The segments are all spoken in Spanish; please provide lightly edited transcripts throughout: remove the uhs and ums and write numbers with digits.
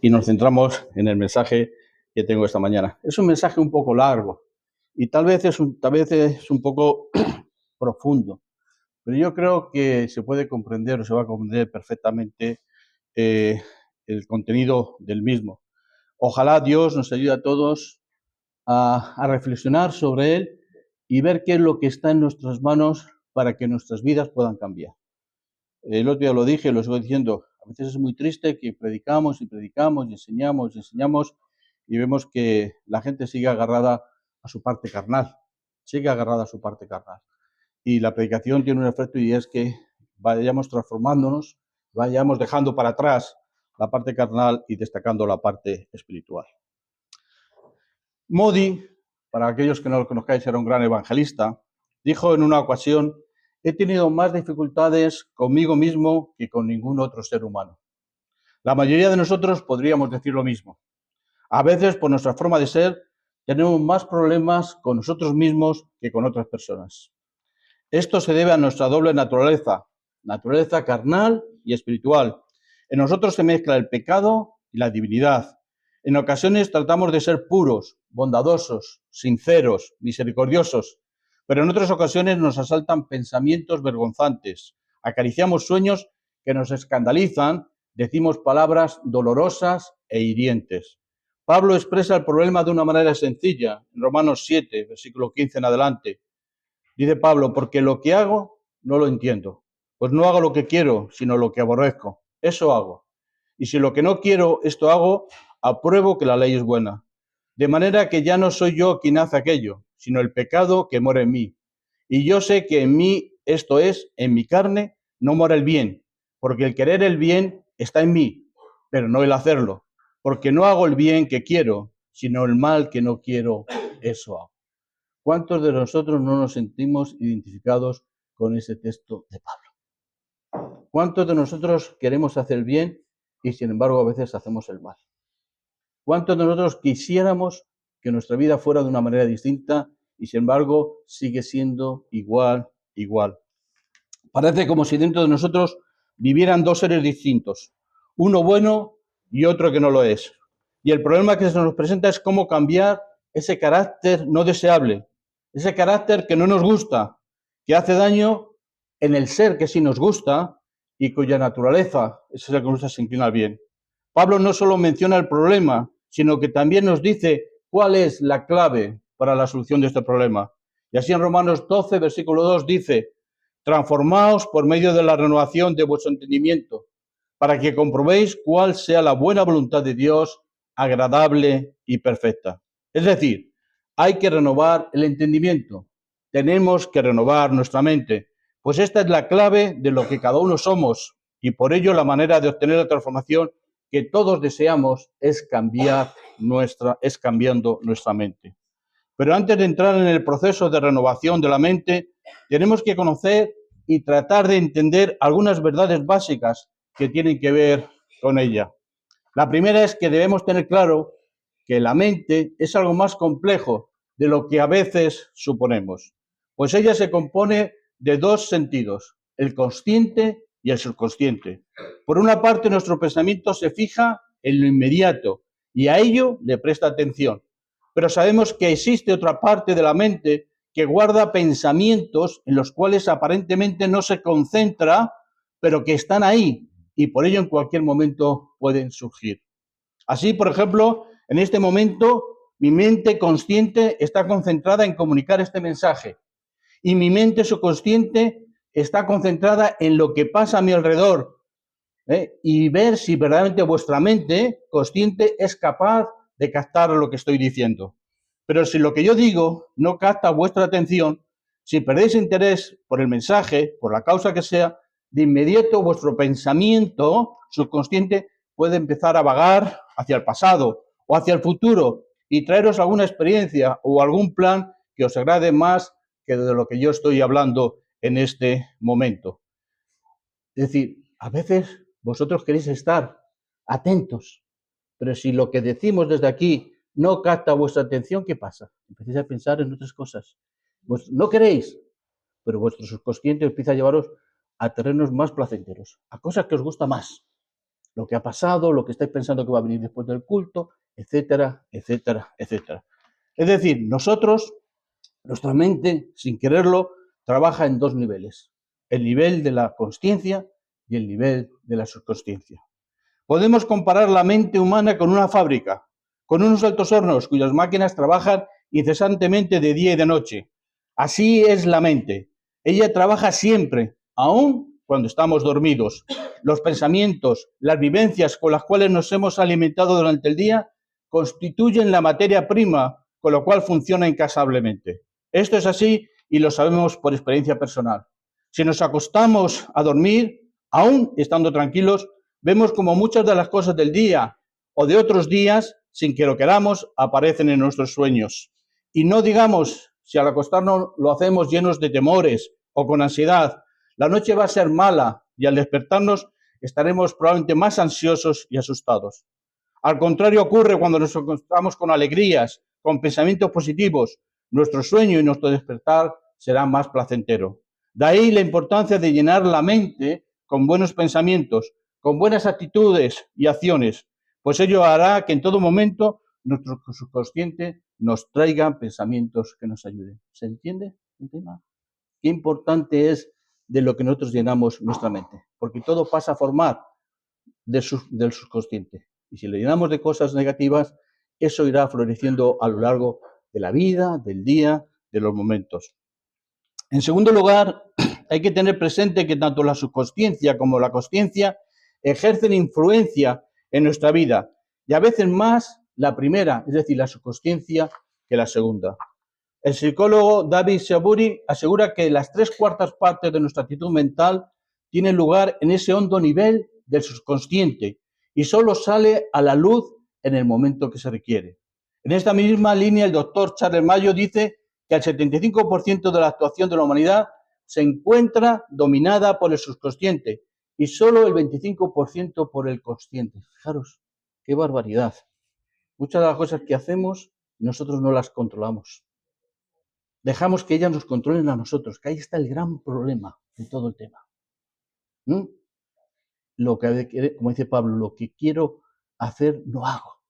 y nos centramos en el mensaje que tengo esta mañana. Es un mensaje un poco largo y tal vez es un poco profundo, pero yo creo que se puede comprender o se va a comprender perfectamente eh, el contenido del mismo. Ojalá Dios nos ayude a todos a reflexionar sobre él y ver qué es lo que está en nuestras manos para que nuestras vidas puedan cambiar. El otro día lo dije, lo sigo diciendo, a veces es muy triste que predicamos y predicamos y enseñamos y vemos que la gente sigue agarrada a su parte carnal, sigue agarrada a su parte carnal. Y la predicación tiene un efecto y es que vayamos transformándonos, vayamos dejando para atrás la parte carnal y destacando la parte espiritual. Modi, para aquellos que no lo conozcáis, era un gran evangelista, dijo en una ocasión: he tenido más dificultades conmigo mismo que con ningún otro ser humano. La mayoría de nosotros podríamos decir lo mismo. A veces, por nuestra forma de ser, tenemos más problemas con nosotros mismos que con otras personas. Esto se debe a nuestra doble naturaleza carnal y espiritual. En nosotros se mezcla el pecado y la divinidad. En ocasiones tratamos de ser puros, bondadosos, sinceros, misericordiosos, pero en otras ocasiones nos asaltan pensamientos vergonzantes, acariciamos sueños que nos escandalizan, decimos palabras dolorosas e hirientes. Pablo expresa el problema de una manera sencilla, en Romanos 7, versículo 15 en adelante. Dice Pablo: porque lo que hago no lo entiendo, pues no hago lo que quiero, sino lo que aborrezco. Eso hago. Y si lo que no quiero, esto hago, apruebo que la ley es buena. De manera que ya no soy yo quien hace aquello, sino el pecado que mora en mí. Y yo sé que en mí, esto es, en mi carne, no mora el bien, porque el querer el bien está en mí, pero no el hacerlo. Porque no hago el bien que quiero, sino el mal que no quiero, eso hago. ¿Cuántos de nosotros no nos sentimos identificados con ese texto de Pablo? ¿Cuántos de nosotros queremos hacer el bien y sin embargo a veces hacemos el mal? ¿Cuántos de nosotros quisiéramos que nuestra vida fuera de una manera distinta y sin embargo sigue siendo igual? Parece como si dentro de nosotros vivieran dos seres distintos, uno bueno y otro que no lo es. Y el problema que se nos presenta es cómo cambiar ese carácter no deseable, ese carácter que no nos gusta, que hace daño en el ser que sí nos gusta y cuya naturaleza es la que nos hace inclinar bien. Pablo no solo menciona el problema, sino que también nos dice cuál es la clave para la solución de este problema. Y así en Romanos 12, versículo 2 dice: transformaos por medio de la renovación de vuestro entendimiento, para que comprobéis cuál sea la buena voluntad de Dios, agradable y perfecta. Es decir, hay que renovar el entendimiento, tenemos que renovar nuestra mente, pues esta es la clave de lo que cada uno somos, y por ello la manera de obtener la transformación que todos deseamos es cambiando nuestra mente. Pero antes de entrar en el proceso de renovación de la mente, tenemos que conocer y tratar de entender algunas verdades básicas que tienen que ver con ella. La primera es que debemos tener claro que la mente es algo más complejo de lo que a veces suponemos, pues ella se compone de dos sentidos, el consciente y el subconsciente. Por una parte, nuestro pensamiento se fija en lo inmediato y a ello le presta atención, pero sabemos que existe otra parte de la mente que guarda pensamientos en los cuales aparentemente no se concentra, pero que están ahí y por ello en cualquier momento pueden surgir. Así, por ejemplo, en este momento mi mente consciente está concentrada en comunicar este mensaje y mi mente subconsciente está concentrada en lo que pasa a mi alrededor, y ver si verdaderamente vuestra mente consciente es capaz de captar lo que estoy diciendo. Pero si lo que yo digo no capta vuestra atención, si perdéis interés por el mensaje, por la causa que sea, de inmediato vuestro pensamiento subconsciente puede empezar a vagar hacia el pasado o hacia el futuro y traeros alguna experiencia o algún plan que os agrade más que de lo que yo estoy hablando en este momento. Es decir, a veces vosotros queréis estar atentos, pero si lo que decimos desde aquí no capta vuestra atención, ¿qué pasa? Empecéis a pensar en otras cosas. Pues no queréis, pero vuestro subconsciente empieza a llevaros a terrenos más placenteros, a cosas que os gusta más. lo que ha pasado, lo que estáis pensando que va a venir después del culto, etcétera, etcétera, etcétera. Es decir, nuestra mente, sin quererlo, trabaja en dos niveles: el nivel de la consciencia y el nivel de la subconsciencia. Podemos comparar la mente humana con una fábrica, con unos altos hornos cuyas máquinas trabajan incesantemente de día y de noche. Así es la mente. Ella trabaja siempre, aun cuando estamos dormidos. Los pensamientos, las vivencias con las cuales nos hemos alimentado durante el día, constituyen la materia prima con la cual funciona incansablemente. Esto es así y lo sabemos por experiencia personal. Si nos acostamos a dormir, aún estando tranquilos, vemos como muchas de las cosas del día o de otros días, sin que lo queramos, aparecen en nuestros sueños. Y no digamos si al acostarnos lo hacemos llenos de temores o con ansiedad. La noche va a ser mala y al despertarnos estaremos probablemente más ansiosos y asustados. Al contrario ocurre cuando nos acostamos con alegrías, con pensamientos positivos. Nuestro sueño y nuestro despertar será más placentero. De ahí la importancia de llenar la mente con buenos pensamientos, con buenas actitudes y acciones, pues ello hará que en todo momento nuestro subconsciente nos traiga pensamientos que nos ayuden. ¿Se entiende el tema? Qué importante es de lo que nosotros llenamos nuestra mente, porque todo pasa a formar del subconsciente. Y si le llenamos de cosas negativas, eso irá floreciendo a lo largo de la vida, del día, de los momentos. En segundo lugar, hay que tener presente que tanto la subconsciencia como la consciencia ejercen influencia en nuestra vida, y a veces más la primera, es decir, la subconsciencia, que la segunda. El psicólogo David Shaburi asegura que las 3/4 partes de nuestra actitud mental tienen lugar en ese hondo nivel del subconsciente y solo sale a la luz en el momento que se requiere. En esta misma línea, el doctor Charles Mayo dice que el 75% de la actuación de la humanidad se encuentra dominada por el subconsciente y solo el 25% por el consciente. Fijaros, qué barbaridad. Muchas de las cosas que hacemos nosotros no las controlamos. Dejamos que ellas nos controlen a nosotros, que ahí está el gran problema de todo el tema. Lo que, como dice Pablo, lo que quiero hacer no hago,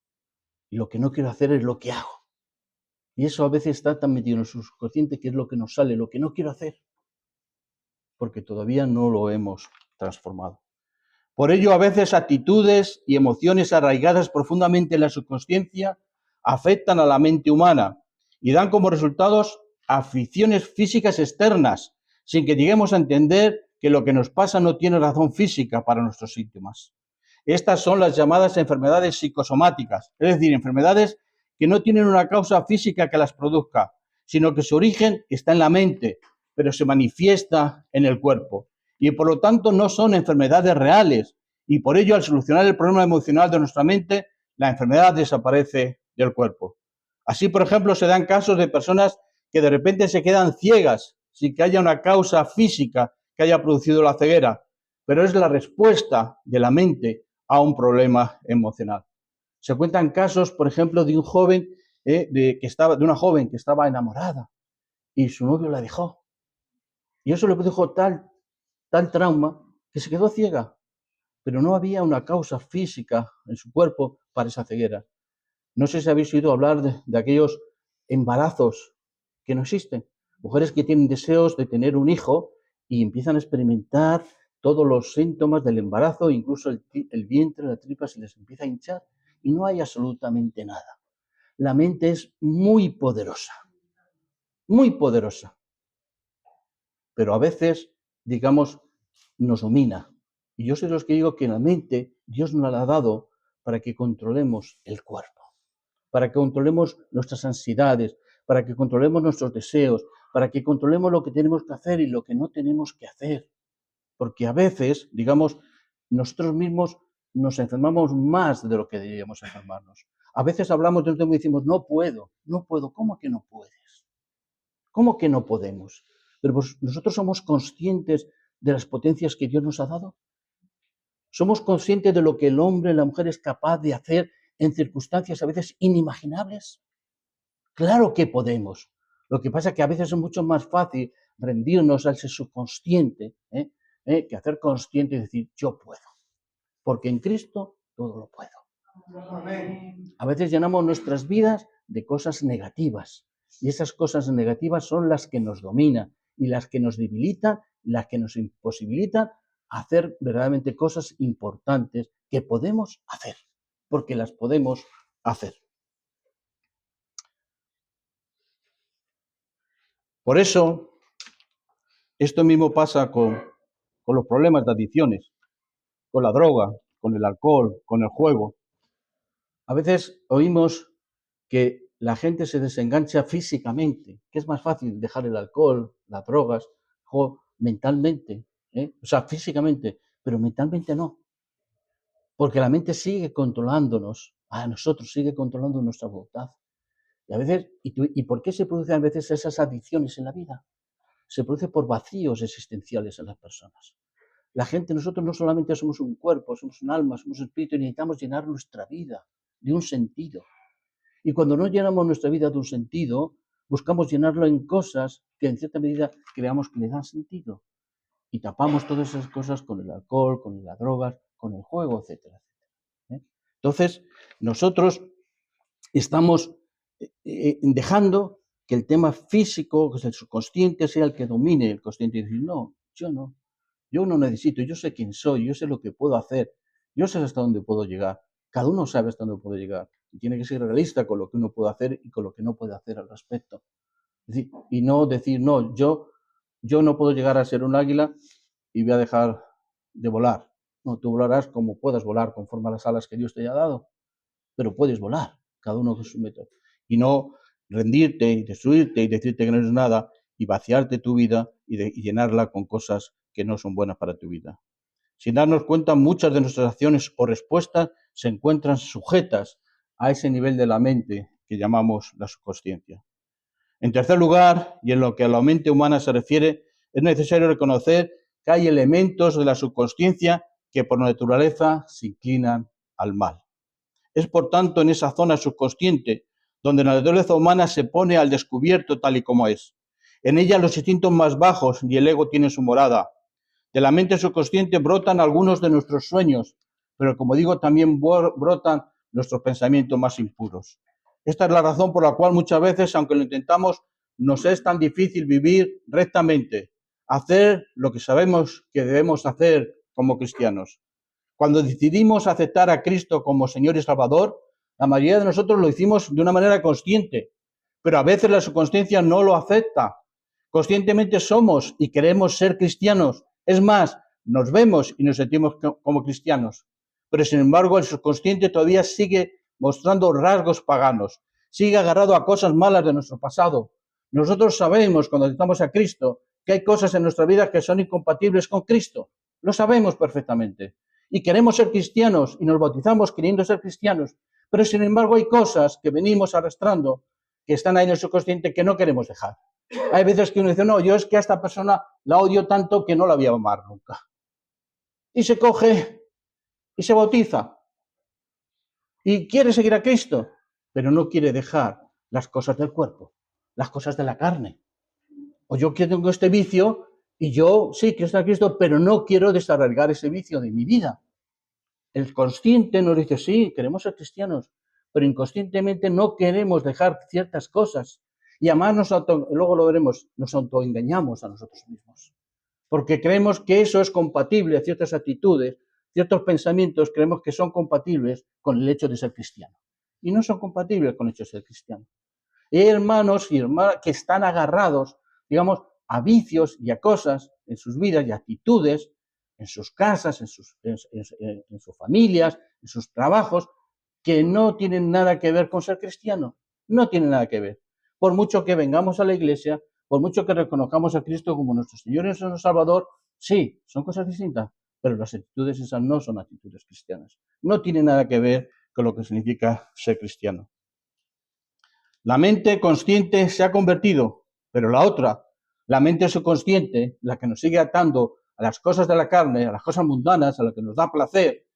y lo que no quiero hacer es lo que hago. Y eso a veces está tan metido en el subconsciente que es lo que nos sale, lo que no quiero hacer, porque todavía no lo hemos transformado. Por ello, a veces actitudes y emociones arraigadas profundamente en la subconsciencia afectan a la mente humana y dan como resultados aflicciones físicas externas, sin que lleguemos a entender que lo que nos pasa no tiene razón física para nuestros síntomas. Estas son las llamadas enfermedades psicosomáticas, es decir, enfermedades que no tienen una causa física que las produzca, sino que su origen está en la mente, pero se manifiesta en el cuerpo. Y por lo tanto no son enfermedades reales, y por ello al solucionar el problema emocional de nuestra mente, la enfermedad desaparece del cuerpo. Así, por ejemplo, se dan casos de personas que de repente se quedan ciegas sin que haya una causa física que haya producido la ceguera, pero es la respuesta de la mente a un problema emocional. Se cuentan casos, por ejemplo, de un joven, de una joven que estaba enamorada y su novio la dejó. Y eso le produjo tal trauma que se quedó ciega, pero no había una causa física en su cuerpo para esa ceguera. No sé si habéis oído hablar de aquellos embarazos que no existen. Mujeres que tienen deseos de tener un hijo y empiezan a experimentar todos los síntomas del embarazo, incluso el vientre, la tripa se les empieza a hinchar y no hay absolutamente nada. La mente es muy poderosa, pero a veces, digamos, nos domina. Y yo soy de los que digo que la mente Dios nos la ha dado para que controlemos el cuerpo, para que controlemos nuestras ansiedades, para que controlemos nuestros deseos, para que controlemos lo que tenemos que hacer y lo que no tenemos que hacer. Porque a veces, digamos, nosotros mismos nos enfermamos más de lo que deberíamos enfermarnos. A veces hablamos de un tema y decimos, no puedo. ¿Cómo que no puedes? ¿Cómo que no podemos? Pero pues, nosotros somos conscientes de las potencias que Dios nos ha dado. Somos conscientes de lo que el hombre, la mujer es capaz de hacer en circunstancias a veces inimaginables. Claro que podemos. Lo que pasa es que a veces es mucho más fácil rendirnos a ese subconsciente que hacer consciente y decir yo puedo. porque en Cristo todo lo puedo. A veces llenamos nuestras vidas de cosas negativas y esas cosas negativas son las que nos dominan y las que nos debilitan, las que nos imposibilitan hacer verdaderamente cosas importantes que podemos hacer, porque las podemos hacer. Por eso, esto mismo pasa con los problemas de adicciones, con la droga, con el alcohol, con el juego. A veces oímos que la gente se desengancha físicamente, que es más fácil dejar el alcohol, las drogas, mentalmente, o sea, físicamente, pero mentalmente no, porque la mente sigue controlándonos, a nosotros sigue controlando nuestra voluntad. Y a veces, ¿y por qué se producen a veces esas adicciones en la vida? Se produce por vacíos existenciales en las personas. La gente, nosotros no solamente somos un cuerpo, somos un alma, somos un espíritu y necesitamos llenar nuestra vida de un sentido. Y cuando no llenamos nuestra vida de un sentido, buscamos llenarlo en cosas que en cierta medida creamos que le dan sentido. Y tapamos todas esas cosas con el alcohol, con las drogas, con el juego, etcétera, etcétera. Entonces, nosotros estamos dejando que el tema físico, que es el subconsciente, sea el que domine el consciente y decir, no, yo no necesito, yo sé quién soy, yo sé lo que puedo hacer, yo sé hasta dónde puedo llegar. Cada uno sabe hasta dónde puede llegar y tiene que ser realista con lo que uno puede hacer y con lo que no puede hacer al respecto. Es decir, y no decir, no, yo no puedo llegar a ser un águila y voy a dejar de volar. No, tú volarás como puedas volar conforme a las alas que Dios te haya dado, pero puedes volar, cada uno con su método. Y no rendirte y destruirte y decirte que no eres nada y vaciarte tu vida y llenarla con cosas que no son buenas para tu vida. Sin darnos cuenta, muchas de nuestras acciones o respuestas se encuentran sujetas a ese nivel de la mente que llamamos la subconsciencia. En tercer lugar, y en lo que a la mente humana se refiere, es necesario reconocer que hay elementos de la subconsciencia que por naturaleza se inclinan al mal. Es por tanto en esa zona subconsciente donde la naturaleza humana se pone al descubierto tal y como es. En ella los instintos más bajos y el ego tienen su morada. De la mente subconsciente brotan algunos de nuestros sueños, pero como digo, también brotan nuestros pensamientos más impuros. Esta es la razón por la cual muchas veces, aunque lo intentamos, nos es tan difícil vivir rectamente, hacer lo que sabemos que debemos hacer como cristianos. Cuando decidimos aceptar a Cristo como Señor y Salvador, la mayoría de nosotros lo hicimos de una manera consciente, pero a veces la subconsciencia no lo acepta. Conscientemente somos y queremos ser cristianos. Es más, nos vemos y nos sentimos como cristianos. Pero sin embargo, el subconsciente todavía sigue mostrando rasgos paganos, sigue agarrado a cosas malas de nuestro pasado. Nosotros sabemos, cuando aceptamos a Cristo, que hay cosas en nuestra vida que son incompatibles con Cristo. Lo sabemos perfectamente. Y queremos ser cristianos y nos bautizamos queriendo ser cristianos. Pero sin embargo, hay cosas que venimos arrastrando, que están ahí en el subconsciente, que no queremos dejar. Hay veces que uno dice, no, yo es que a esta persona la odio tanto que no la voy a amar nunca. Y se coge y se bautiza. Y quiere seguir a Cristo, pero no quiere dejar las cosas del cuerpo, las cosas de la carne. O yo tengo este vicio y yo sí quiero estar a Cristo, pero no quiero desarraigar ese vicio de mi vida. El consciente nos dice, sí, queremos ser cristianos, pero inconscientemente no queremos dejar ciertas cosas. Y además luego lo veremos, nos autoengañamos a nosotros mismos. Porque creemos que eso es compatible, ciertas actitudes, ciertos pensamientos, creemos que son compatibles con el hecho de ser cristiano. Y no son compatibles con el hecho de ser cristiano. Y hay hermanos y hermanas que están agarrados, digamos, a vicios y a cosas en sus vidas y actitudes, en sus casas, en sus familias, en sus trabajos, que no tienen nada que ver con ser cristiano. No tienen nada que ver. Por mucho que vengamos a la iglesia, por mucho que reconozcamos a Cristo como nuestro Señor y nuestro Salvador, sí, son cosas distintas, pero las actitudes esas no son actitudes cristianas. No tienen nada que ver con lo que significa ser cristiano. La mente consciente se ha convertido, pero la otra, la mente subconsciente, la que nos sigue atando a las cosas de la carne, a las cosas mundanas, a lo que nos da placer,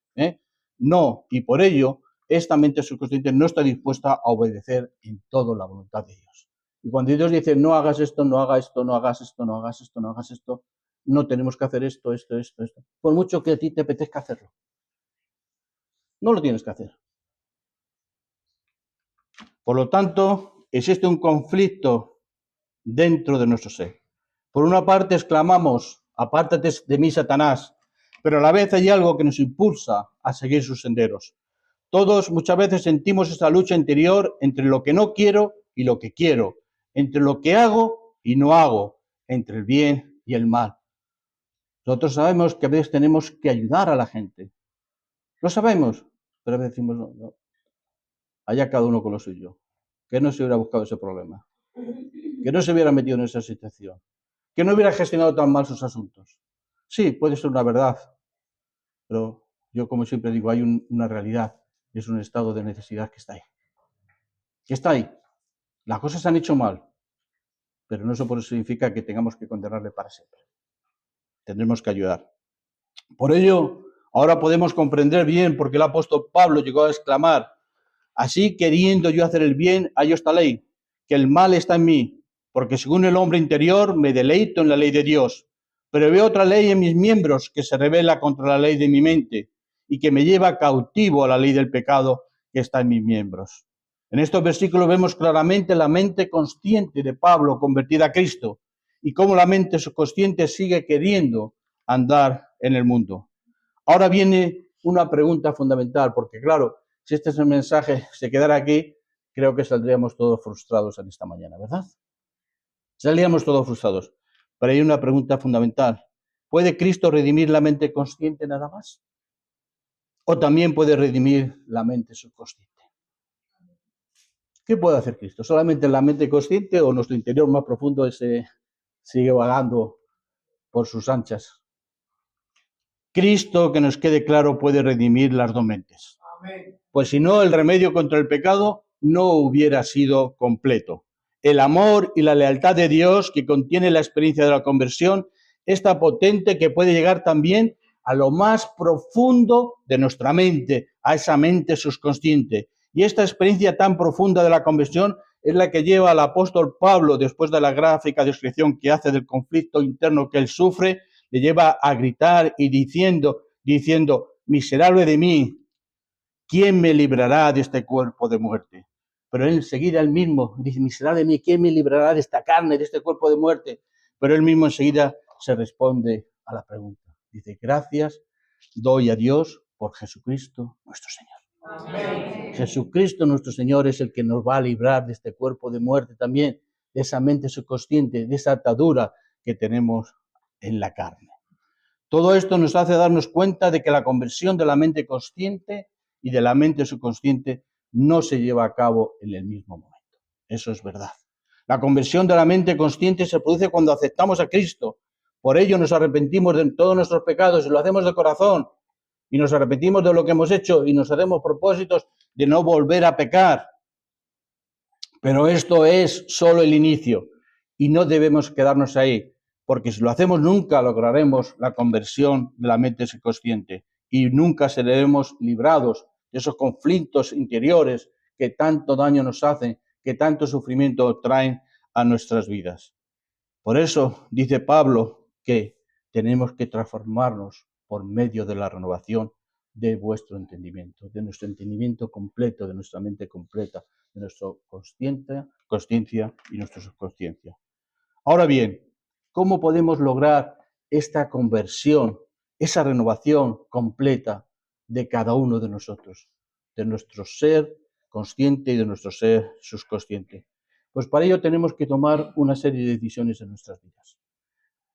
no, y por ello esta mente subconsciente no está dispuesta a obedecer en todo la voluntad de Dios. Y cuando Dios dice, no hagas esto, no hagas esto, no hagas esto, no hagas esto, no hagas esto, no tenemos que hacer esto, por mucho que a ti te apetezca hacerlo. No lo tienes que hacer. Por lo tanto, existe un conflicto dentro de nuestro ser. Por una parte exclamamos, apártate de mí, Satanás, pero a la vez hay algo que nos impulsa a seguir sus senderos. Todos muchas veces sentimos esa lucha interior entre lo que no quiero y lo que quiero, entre lo que hago y no hago, entre el bien y el mal. Nosotros sabemos que a veces tenemos que ayudar a la gente. Lo sabemos, pero a veces decimos, no, allá cada uno con lo suyo. Que no se hubiera buscado ese problema. Que no se hubiera metido en esa situación. Que no hubiera gestionado tan mal sus asuntos. Sí, puede ser una verdad, pero yo como siempre digo, hay una realidad. Es un estado de necesidad que está ahí. Que está ahí. Las cosas se han hecho mal, pero no eso por eso significa que tengamos que condenarle para siempre. Tendremos que ayudar. Por ello, ahora podemos comprender bien por qué el apóstol Pablo llegó a exclamar, así queriendo yo hacer el bien, hallo esta ley, que el mal está en mí, porque según el hombre interior me deleito en la ley de Dios, pero veo otra ley en mis miembros que se rebela contra la ley de mi mente y que me lleva cautivo a la ley del pecado que está en mis miembros. En estos versículos vemos claramente la mente consciente de Pablo convertida a Cristo y cómo la mente subconsciente sigue queriendo andar en el mundo. Ahora viene una pregunta fundamental, porque claro, si este es el mensaje, se quedara aquí, creo que saldríamos todos frustrados en esta mañana, ¿verdad? Saldríamos todos frustrados. Pero hay una pregunta fundamental. ¿Puede Cristo redimir la mente consciente nada más? ¿O también puede redimir la mente subconsciente? ¿Qué puede hacer Cristo? ¿Solamente la mente consciente o nuestro interior más profundo ese sigue vagando por sus anchas? Cristo, que nos quede claro, puede redimir las dos mentes. Amén. Pues si no, el remedio contra el pecado no hubiera sido completo. El amor y la lealtad de Dios que contiene la experiencia de la conversión es tan potente que puede llegar también a lo más profundo de nuestra mente, a esa mente subconsciente. Y esta experiencia tan profunda de la conversión es la que lleva al apóstol Pablo, después de la gráfica descripción que hace del conflicto interno que él sufre, le lleva a gritar y diciendo, miserable de mí, ¿quién me librará de este cuerpo de muerte? Pero él enseguida él mismo dice, miserable de mí, ¿quién me librará de esta carne, de este cuerpo de muerte? Pero él mismo enseguida se responde a la pregunta. Dice, gracias doy a Dios por Jesucristo nuestro Señor. Amén. Jesucristo nuestro Señor es el que nos va a librar de este cuerpo de muerte también, de esa mente subconsciente, de esa atadura que tenemos en la carne. Todo esto nos hace darnos cuenta de que la conversión de la mente consciente y de la mente subconsciente no se lleva a cabo en el mismo momento. Eso es verdad. La conversión de la mente consciente se produce cuando aceptamos a Cristo. Por ello nos arrepentimos de todos nuestros pecados y lo hacemos de corazón. Y nos arrepentimos de lo que hemos hecho y nos hacemos propósitos de no volver a pecar. Pero esto es solo el inicio y no debemos quedarnos ahí, porque si lo hacemos nunca lograremos la conversión de la mente subconsciente y nunca seremos librados de esos conflictos interiores que tanto daño nos hacen, que tanto sufrimiento traen a nuestras vidas. Por eso dice Pablo que tenemos que transformarnos por medio de la renovación de vuestro entendimiento, de nuestro entendimiento completo, de nuestra mente completa, de nuestra consciencia y nuestra subconsciencia. Ahora bien, ¿cómo podemos lograr esta conversión, esa renovación completa de cada uno de nosotros, de nuestro ser consciente y de nuestro ser subconsciente? Pues para ello tenemos que tomar una serie de decisiones en nuestras vidas.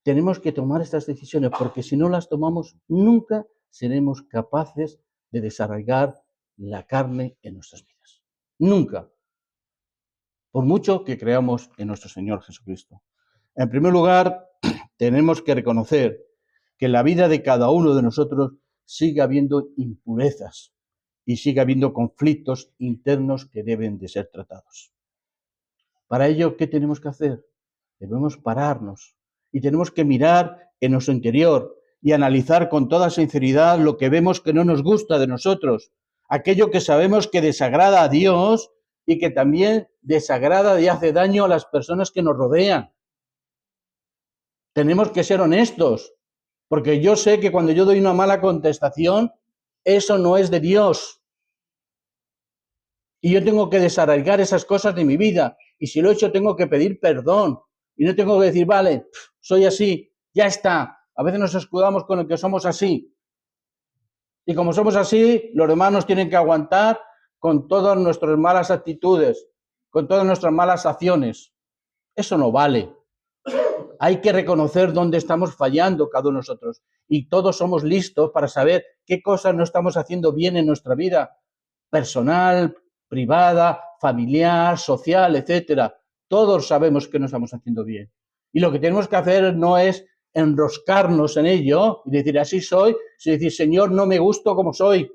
Tenemos que tomar estas decisiones porque si no las tomamos, nunca seremos capaces de desarraigar la carne en nuestras vidas. Nunca. Por mucho que creamos en nuestro Señor Jesucristo. En primer lugar, tenemos que reconocer que en la vida de cada uno de nosotros sigue habiendo impurezas y sigue habiendo conflictos internos que deben de ser tratados. Para ello, ¿qué tenemos que hacer? Debemos pararnos y tenemos que mirar en nuestro interior y analizar con toda sinceridad lo que vemos que no nos gusta de nosotros, aquello que sabemos que desagrada a Dios y que también desagrada y hace daño a las personas que nos rodean. Tenemos que ser honestos, porque yo sé que cuando yo doy una mala contestación, eso no es de Dios. Y yo tengo que desarraigar esas cosas de mi vida. Y si lo he hecho, tengo que pedir perdón. Y no tengo que decir, vale, soy así, ya está. A veces nos escudamos con el que somos así. Y como somos así, los demás nos tienen que aguantar con todas nuestras malas actitudes, con todas nuestras malas acciones. Eso no vale. Hay que reconocer dónde estamos fallando cada uno de nosotros. Y todos somos listos para saber qué cosas no estamos haciendo bien en nuestra vida personal, privada, familiar, social, etcétera. Todos sabemos que no estamos haciendo bien. Y lo que tenemos que hacer no es enroscarnos en ello y decir, así soy, sino decir, Señor, no me gusto como soy.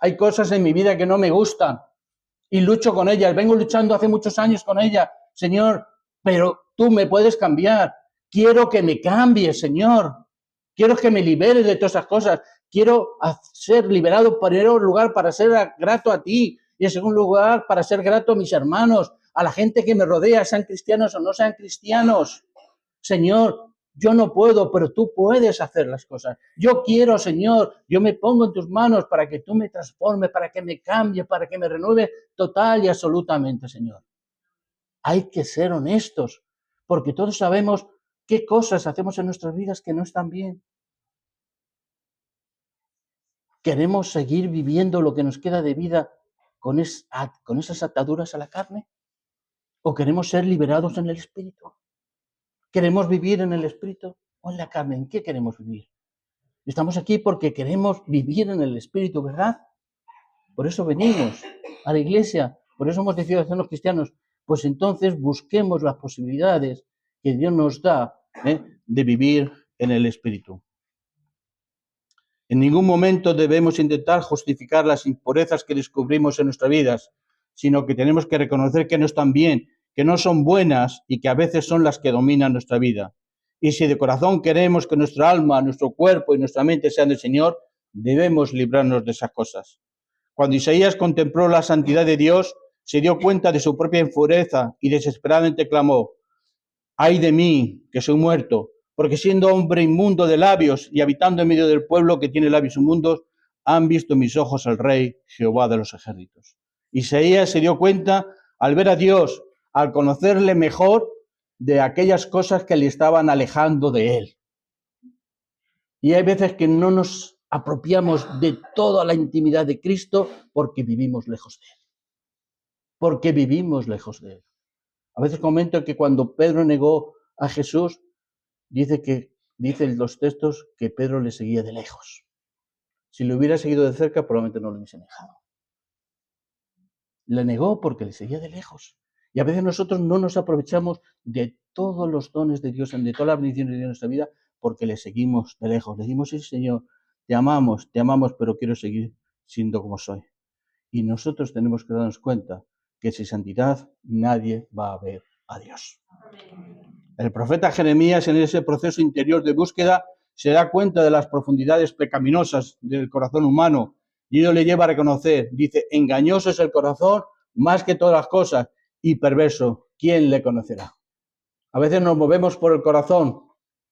Hay cosas en mi vida que no me gustan y lucho con ellas. Vengo luchando hace muchos años con ellas. Señor, pero tú me puedes cambiar. Quiero que me cambies, Señor. Quiero que me liberes de todas esas cosas. Quiero ser liberado, en primer lugar, para ser grato a ti. Y en segundo lugar, para ser grato a mis hermanos, a la gente que me rodea, sean cristianos o no sean cristianos. Señor, yo no puedo, pero tú puedes hacer las cosas. Yo quiero, Señor, yo me pongo en tus manos para que tú me transformes, para que me cambie, para que me renueve total y absolutamente, Señor. Hay que ser honestos, porque todos sabemos qué cosas hacemos en nuestras vidas que no están bien. ¿Queremos seguir viviendo lo que nos queda de vida con esas ataduras a la carne? ¿O queremos ser liberados en el Espíritu? ¿Queremos vivir en el Espíritu o en la carne? ¿En qué queremos vivir? Estamos aquí porque queremos vivir en el Espíritu, ¿verdad? Por eso venimos a la iglesia, por eso hemos decidido hacernos cristianos. Pues entonces busquemos las posibilidades que Dios nos da de vivir en el Espíritu. En ningún momento debemos intentar justificar las impurezas que descubrimos en nuestras vidas, sino que tenemos que reconocer que no están bien, que no son buenas y que a veces son las que dominan nuestra vida. Y si de corazón queremos que nuestra alma, nuestro cuerpo y nuestra mente sean del Señor, debemos librarnos de esas cosas. Cuando Isaías contempló la santidad de Dios, se dio cuenta de su propia impureza y desesperadamente clamó, ¡ay de mí, que soy muerto! Porque siendo hombre inmundo de labios y habitando en medio del pueblo que tiene labios inmundos, han visto mis ojos al Rey, Jehová de los ejércitos. Isaías se dio cuenta al ver a Dios, al conocerle mejor, de aquellas cosas que le estaban alejando de él. Y hay veces que no nos apropiamos de toda la intimidad de Cristo porque vivimos lejos de él. Porque vivimos lejos de él. A veces comento que cuando Pedro negó a Jesús, dicen los textos que Pedro le seguía de lejos. Si lo hubiera seguido de cerca, probablemente no lo hubiese dejado. Le negó porque le seguía de lejos. Y a veces nosotros no nos aprovechamos de todos los dones de Dios, de todas las bendiciones de Dios en nuestra vida, porque le seguimos de lejos. Le decimos, sí, Señor, te amamos, pero quiero seguir siendo como soy. Y nosotros tenemos que darnos cuenta que sin santidad nadie va a ver a Dios. El profeta Jeremías, en ese proceso interior de búsqueda, se da cuenta de las profundidades pecaminosas del corazón humano y ello le lleva a reconocer, dice, engañoso es el corazón más que todas las cosas y perverso, ¿quién le conocerá? A veces nos movemos por el corazón,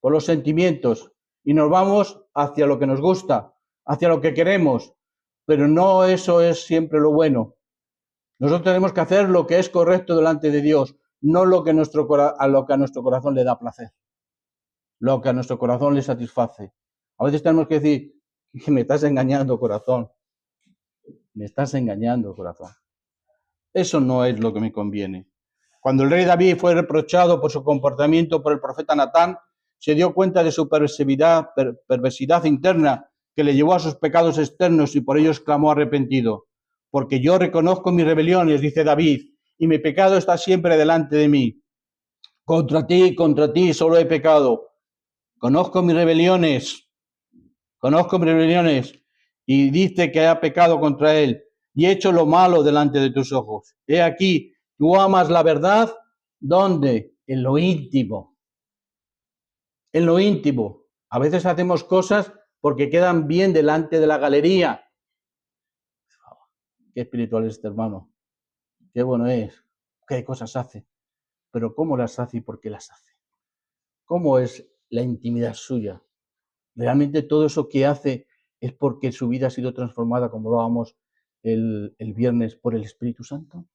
por los sentimientos y nos vamos hacia lo que nos gusta, hacia lo que queremos, pero no eso es siempre lo bueno. Nosotros tenemos que hacer lo que es correcto delante de Dios, no lo que a nuestro corazón le da placer, lo que a nuestro corazón le satisface. A veces tenemos que decir, me estás engañando, corazón. Me estás engañando, corazón. Eso no es lo que me conviene. Cuando el rey David fue reprochado por su comportamiento por el profeta Natán, se dio cuenta de su perversidad interna que le llevó a sus pecados externos y por ellos clamó arrepentido. Porque yo reconozco mis rebeliones, dice David, y mi pecado está siempre delante de mí. Contra ti solo he pecado. Conozco mis rebeliones, y dice que ha pecado contra él y he hecho lo malo delante de tus ojos. He aquí, tú amas la verdad, ¿dónde? En lo íntimo. En lo íntimo. A veces hacemos cosas porque quedan bien delante de la galería. Qué espiritual es este hermano. Qué bueno es. Qué cosas hace. Pero ¿cómo las hace y por qué las hace? ¿Cómo es la intimidad suya? Realmente todo eso que hace ¿Es porque su vida ha sido transformada, como lo hablábamos el viernes, por el Espíritu Santo?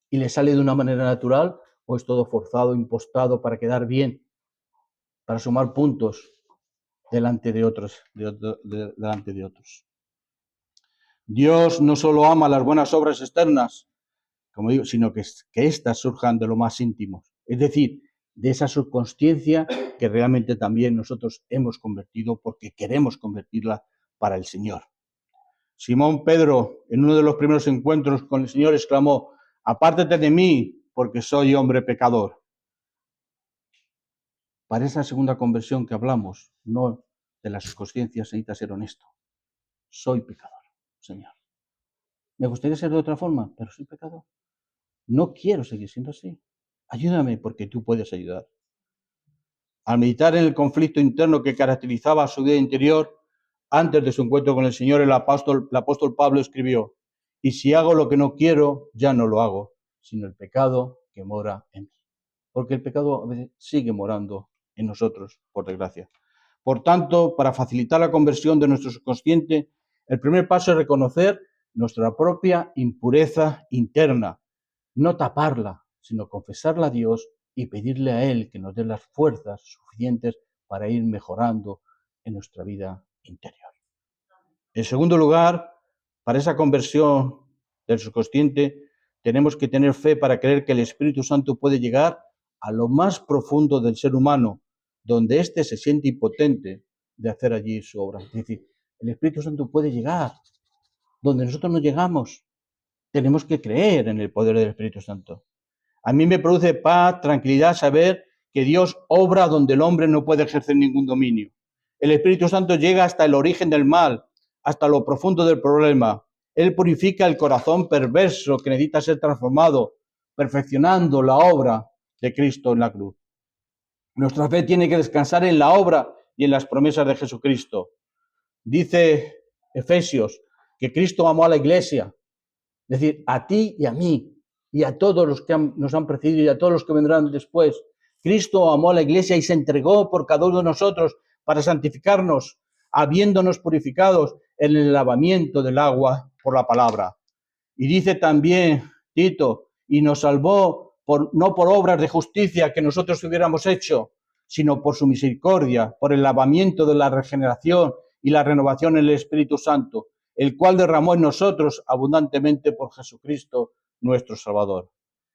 ¿Y le sale de una manera natural o es todo forzado, impostado para quedar bien, para sumar puntos delante de otros? Delante de otros? Dios no solo ama las buenas obras externas, como digo, sino que éstas surjan de lo más íntimo, es decir, de esa subconsciencia que realmente también nosotros hemos convertido porque queremos convertirla para el Señor. Simón Pedro, en uno de los primeros encuentros con el Señor, exclamó: apártate de mí, porque soy hombre pecador. Para esa segunda conversión que hablamos, no de la subconsciencia, se necesita ser honesto. Soy pecador, Señor. Me gustaría ser de otra forma, pero soy pecador. No quiero seguir siendo así. Ayúdame porque tú puedes ayudar. Al meditar en el conflicto interno que caracterizaba su vida interior, antes de su encuentro con el Señor, el apóstol Pablo escribió: y si hago lo que no quiero, ya no lo hago, sino el pecado que mora en mí. Porque el pecado a veces sigue morando en nosotros, por desgracia. Por tanto, para facilitar la conversión de nuestro subconsciente, el primer paso es reconocer nuestra propia impureza interna, no taparla, sino confesarla a Dios y pedirle a Él que nos dé las fuerzas suficientes para ir mejorando en nuestra vida interior. En segundo lugar, para esa conversión del subconsciente, tenemos que tener fe para creer que el Espíritu Santo puede llegar a lo más profundo del ser humano, donde éste se siente impotente de hacer allí su obra. Es decir, el Espíritu Santo puede llegar donde nosotros no llegamos. Tenemos que creer en el poder del Espíritu Santo. A mí me produce paz, tranquilidad saber que Dios obra donde el hombre no puede ejercer ningún dominio. El Espíritu Santo llega hasta el origen del mal, hasta lo profundo del problema. Él purifica el corazón perverso que necesita ser transformado, perfeccionando la obra de Cristo en la cruz. Nuestra fe tiene que descansar en la obra y en las promesas de Jesucristo. Dice Efesios que Cristo amó a la iglesia, es decir, a ti y a mí, y a todos los que nos han precedido y a todos los que vendrán después. Cristo amó a la iglesia y se entregó por cada uno de nosotros para santificarnos, habiéndonos purificados en el lavamiento del agua por la palabra. Y dice también Tito, y nos salvó no por obras de justicia que nosotros hubiéramos hecho, sino por su misericordia, por el lavamiento de la regeneración y la renovación en el Espíritu Santo, el cual derramó en nosotros abundantemente por Jesucristo nuestro Salvador.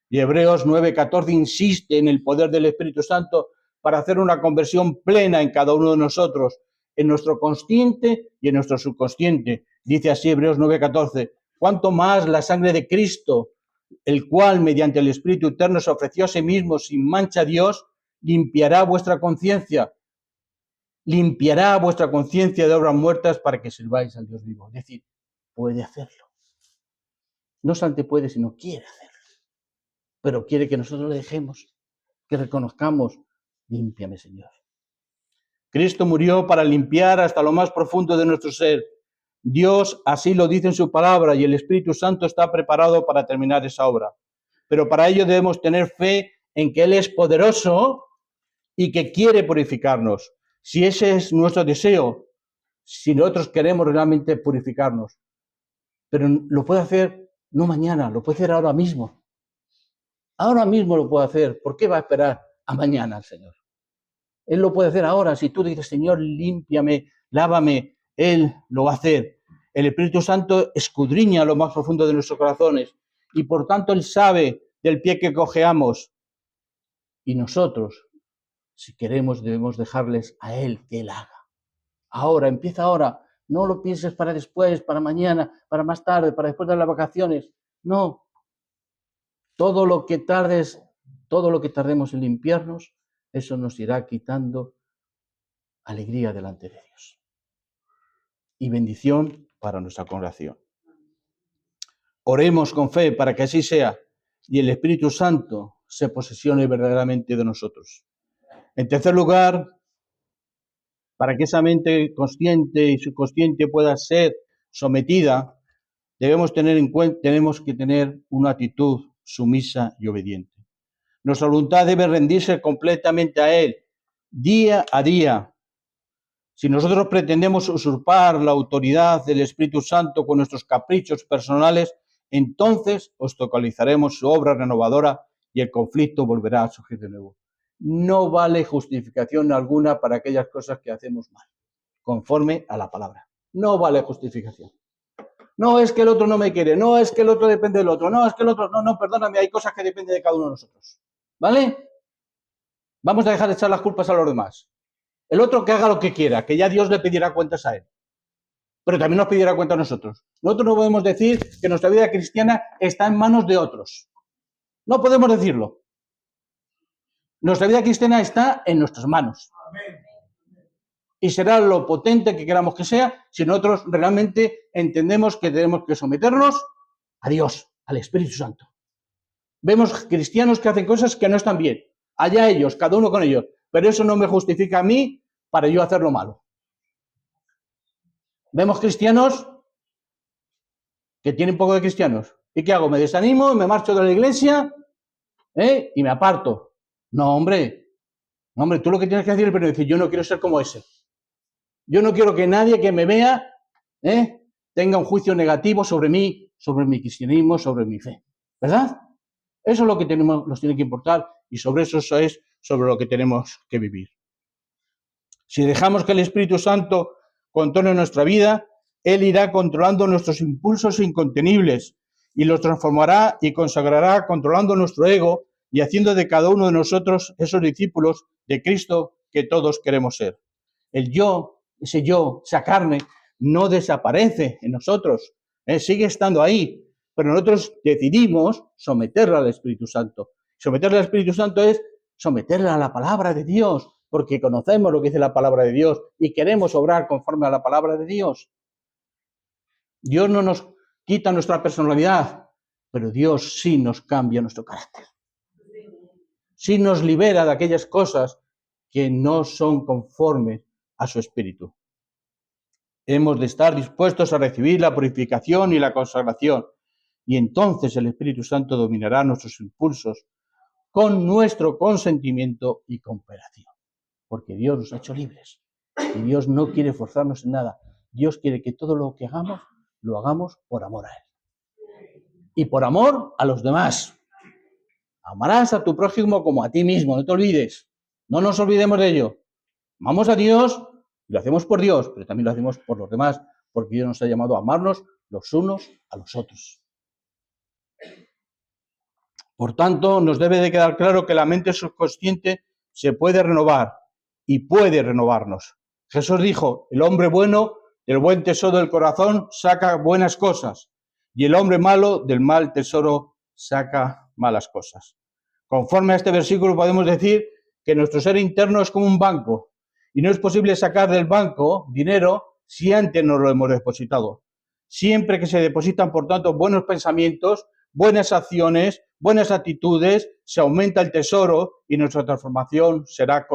Y Hebreos 9:14 insiste en el poder del Espíritu Santo para hacer una conversión plena en cada uno de nosotros, en nuestro consciente y en nuestro subconsciente. Dice así Hebreos 9:14, cuanto más la sangre de Cristo, el cual mediante el Espíritu eterno se ofreció a sí mismo sin mancha a Dios, limpiará vuestra conciencia de obras muertas para que sirváis al Dios vivo. Es decir, puede hacerlo. No solamente puede, sino quiere hacerlo. Pero quiere que nosotros le dejemos, que reconozcamos: límpiame, Señor. Cristo murió para limpiar hasta lo más profundo de nuestro ser. Dios así lo dice en su palabra y el Espíritu Santo está preparado para terminar esa obra. Pero para ello debemos tener fe en que Él es poderoso y que quiere purificarnos. Si ese es nuestro deseo, si nosotros queremos realmente purificarnos, pero lo puede hacer no mañana, lo puede hacer ahora mismo. Ahora mismo lo puede hacer. ¿Por qué va a esperar a mañana el Señor? Él lo puede hacer ahora. Si tú dices: Señor, límpiame, lávame, Él lo va a hacer. El Espíritu Santo escudriña lo más profundo de nuestros corazones y por tanto Él sabe del pie que cojeamos. Y nosotros, si queremos, debemos dejarles a Él que Él haga. Ahora, empieza ahora. No lo pienses para después, para mañana, para más tarde, para después de las vacaciones. No. Todo lo que tardemos en limpiarnos, eso nos irá quitando alegría delante de Dios y bendición para nuestra congregación. Oremos con fe para que así sea y el Espíritu Santo se posesione verdaderamente de nosotros. En tercer lugar, para que esa mente consciente y subconsciente pueda ser sometida, tenemos que tener una actitud sumisa y obediente. Nuestra voluntad debe rendirse completamente a Él, día a día, Si nosotros pretendemos usurpar la autoridad del Espíritu Santo con nuestros caprichos personales, entonces obstaculizaremos su obra renovadora y el conflicto volverá a surgir de nuevo. No vale justificación alguna para aquellas cosas que hacemos mal, conforme a la palabra. No vale justificación. No es que el otro no me quiere, no es que el otro depende del otro, no es que el otro, no, perdóname, hay cosas que dependen de cada uno de nosotros. ¿Vale? Vamos a dejar de echar las culpas a los demás. El otro que haga lo que quiera, que ya Dios le pedirá cuentas a él. Pero también nos pedirá cuentas a nosotros. Nosotros no podemos decir que nuestra vida cristiana está en manos de otros. No podemos decirlo. Nuestra vida cristiana está en nuestras manos. Y será lo potente que queramos que sea si nosotros realmente entendemos que tenemos que someternos a Dios, al Espíritu Santo. Vemos cristianos que hacen cosas que no están bien. Allá ellos, cada uno con ellos. Pero eso no me justifica a mí para yo hacer lo malo. Vemos cristianos que tienen poco de cristianos. ¿Y qué hago? ¿Me desanimo? ¿Me marcho de la iglesia? Y me aparto. No, hombre. No, hombre, tú lo que tienes que hacer es decir, yo no quiero ser como ese. Yo no quiero que nadie que me vea tenga un juicio negativo sobre mí, sobre mi cristianismo, sobre mi fe. ¿Verdad? Eso es lo que nos tiene que importar y sobre eso es sobre lo que tenemos que vivir. Si dejamos que el Espíritu Santo controle nuestra vida, Él irá controlando nuestros impulsos incontenibles y los transformará y consagrará controlando nuestro ego y haciendo de cada uno de nosotros esos discípulos de Cristo que todos queremos ser. El yo, esa carne, no desaparece en nosotros, sigue estando ahí, pero nosotros decidimos someterla al Espíritu Santo. Someterla al Espíritu Santo es someterla a la palabra de Dios, porque conocemos lo que dice la palabra de Dios y queremos obrar conforme a la palabra de Dios. Dios no nos quita nuestra personalidad, pero Dios sí nos cambia nuestro carácter. Sí nos libera de aquellas cosas que no son conformes a su espíritu. Hemos de estar dispuestos a recibir la purificación y la consagración, y entonces el Espíritu Santo dominará nuestros impulsos con nuestro consentimiento y cooperación. Porque Dios nos ha hecho libres y Dios no quiere forzarnos en nada. Dios quiere que todo lo que hagamos, lo hagamos por amor a Él. Y por amor a los demás. Amarás a tu prójimo como a ti mismo, no te olvides. No nos olvidemos de ello. Amamos a Dios y lo hacemos por Dios, pero también lo hacemos por los demás, porque Dios nos ha llamado a amarnos los unos a los otros. Por tanto, nos debe de quedar claro que la mente subconsciente se puede renovar y puede renovarnos. Jesús dijo, el hombre bueno del buen tesoro del corazón saca buenas cosas y el hombre malo del mal tesoro saca malas cosas. Conforme a este versículo podemos decir que nuestro ser interno es como un banco y no es posible sacar del banco dinero si antes no lo hemos depositado. Siempre que se depositan, por tanto, buenos pensamientos, buenas acciones, buenas actitudes, se aumenta el tesoro y nuestra transformación será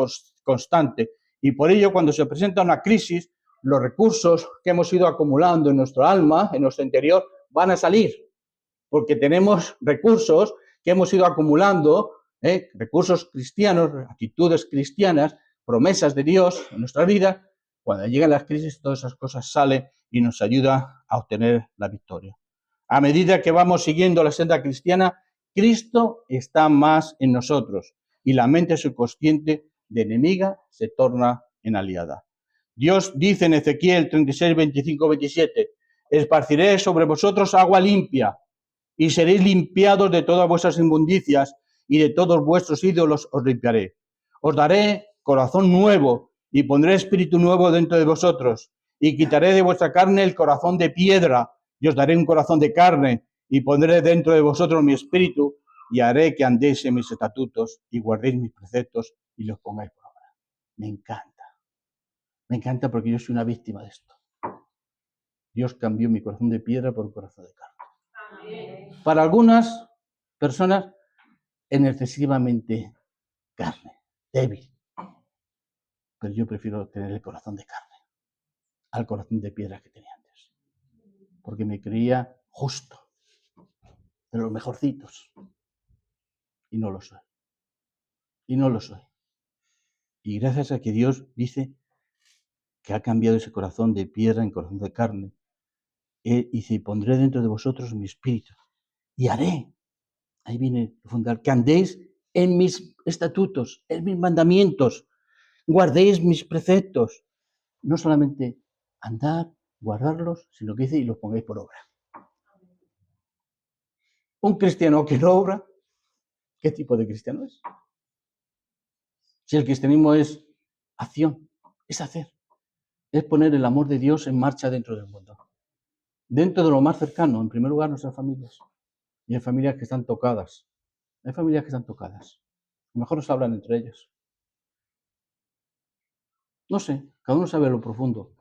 constante. Y por ello, cuando se presenta una crisis, los recursos que hemos ido acumulando en nuestro alma, en nuestro interior, van a salir, porque tenemos recursos que hemos ido acumulando, recursos cristianos, actitudes cristianas, promesas de Dios en nuestra vida. Cuando llegan las crisis, todas esas cosas salen y nos ayuda a obtener la victoria. A medida que vamos siguiendo la senda cristiana, Cristo está más en nosotros y la mente subconsciente de enemiga se torna en aliada. Dios dice en Ezequiel 36, 25, 27, esparciré sobre vosotros agua limpia y seréis limpiados de todas vuestras inmundicias y de todos vuestros ídolos os limpiaré. Os daré corazón nuevo y pondré espíritu nuevo dentro de vosotros y quitaré de vuestra carne el corazón de piedra y os daré un corazón de carne y pondré dentro de vosotros mi espíritu y haré que andéis en mis estatutos y guardéis mis preceptos y los pongáis por obra. Me encanta. Me encanta porque yo soy una víctima de esto. Dios cambió mi corazón de piedra por un corazón de carne. Amén. Para algunas personas es excesivamente carne, débil. Pero yo prefiero tener el corazón de carne al corazón de piedra que tenía antes. Porque me creía justo, de los mejorcitos. Y no lo soy. Y no lo soy. Y gracias a que Dios dice que ha cambiado ese corazón de piedra en corazón de carne. Y dice, pondré dentro de vosotros mi espíritu y haré, ahí viene el fundamental, que andéis en mis estatutos, en mis mandamientos, guardéis mis preceptos. No solamente andar, guardarlos, sino que dice, y los pongáis por obra. Un cristiano que no obra, ¿qué tipo de cristiano es? Si el cristianismo es acción, es hacer, es poner el amor de Dios en marcha dentro del mundo. Dentro de lo más cercano, en primer lugar, nuestras familias. Y hay familias que están tocadas. Hay familias que están tocadas. A lo mejor no se hablan entre ellas. No sé, cada uno sabe lo profundo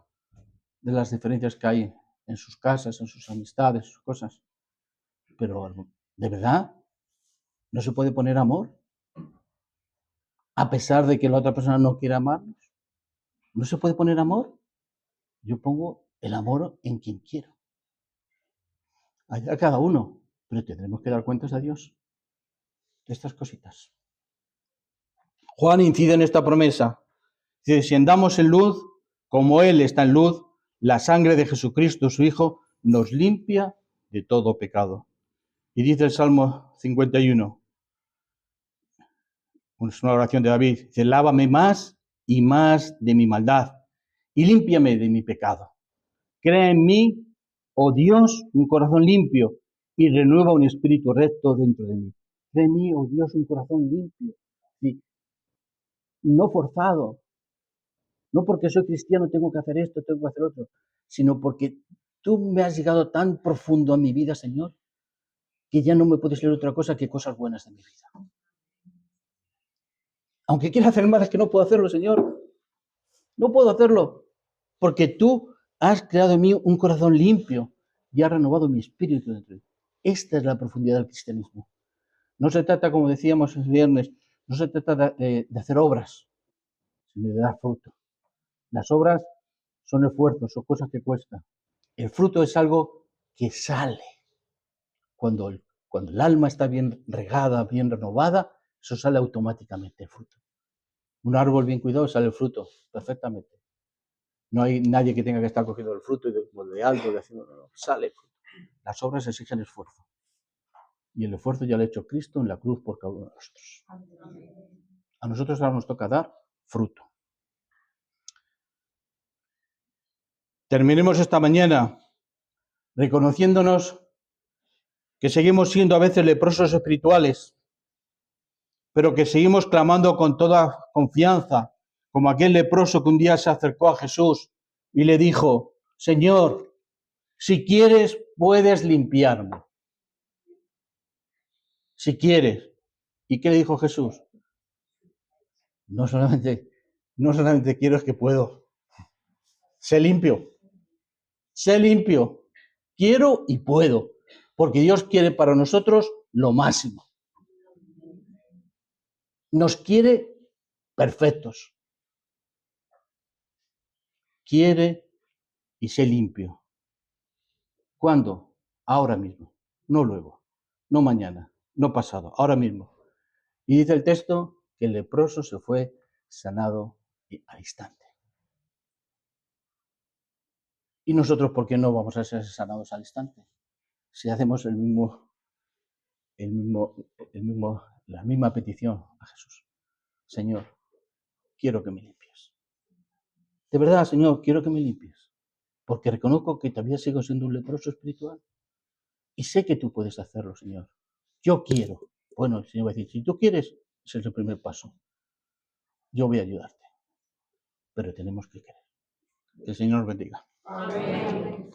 de las diferencias que hay en sus casas, en sus amistades, sus cosas. Pero, ¿de verdad no se puede poner amor? A pesar de que la otra persona no quiera amarnos. ¿No se puede poner amor? Yo pongo el amor en quien quiero. Allá cada uno. Pero tendremos que dar cuentas a Dios de estas cositas. Juan incide en esta promesa. Dice, si andamos en luz, como Él está en luz, la sangre de Jesucristo, su Hijo, nos limpia de todo pecado. Y dice el Salmo 51, es una oración de David, dice, lávame más y más de mi maldad y límpiame de mi pecado. Crea en mí, oh Dios, un corazón limpio y renueva un espíritu recto dentro de mí. Crea en mí, oh Dios, un corazón limpio, ¿sí? No forzado, no porque soy cristiano tengo que hacer esto, tengo que hacer otro, sino porque tú me has llegado tan profundo a mi vida, Señor, que ya no me puedes leer otra cosa que cosas buenas de mi vida. Aunque quiera hacer mal, es que no puedo hacerlo, Señor. No puedo hacerlo, porque tú has creado en mí un corazón limpio y has renovado mi espíritu dentro de mí. Esta es la profundidad del cristianismo. No se trata, como decíamos el viernes, no se trata de hacer obras, sino de dar fruto. Las obras son esfuerzos, son cosas que cuestan. El fruto es algo que sale. Cuando el alma está bien regada, bien renovada, eso sale automáticamente el fruto. Un árbol bien cuidado sale el fruto perfectamente. No hay nadie que tenga que estar cogiendo el fruto y de algo, de haciendo, no, sale el fruto. Las obras exigen esfuerzo. Y el esfuerzo ya lo ha hecho Cristo en la cruz por cada uno de nosotros. A nosotros ahora nos toca dar fruto. Terminemos esta mañana reconociéndonos que seguimos siendo a veces leprosos espirituales, pero que seguimos clamando con toda confianza, como aquel leproso que un día se acercó a Jesús y le dijo, Señor, si quieres, puedes limpiarme. Si quieres. ¿Y qué le dijo Jesús? No solamente quiero, es que puedo. Sé limpio. Sé limpio. Quiero y puedo. Porque Dios quiere para nosotros lo máximo. Nos quiere perfectos. Quiere y sé limpio. ¿Cuándo? Ahora mismo. No luego. No mañana. No pasado. Ahora mismo. Y dice el texto que el leproso se fue sanado al instante. ¿Y nosotros por qué no vamos a ser sanados al instante? Si hacemos la misma petición a Jesús. Señor, quiero que me limpies. De verdad, Señor, quiero que me limpies. Porque reconozco que todavía sigo siendo un leproso espiritual. Y sé que tú puedes hacerlo, Señor. Yo quiero. Bueno, el Señor va a decir, si tú quieres, ese es el primer paso. Yo voy a ayudarte. Pero tenemos que querer. Que el Señor nos bendiga. Amén.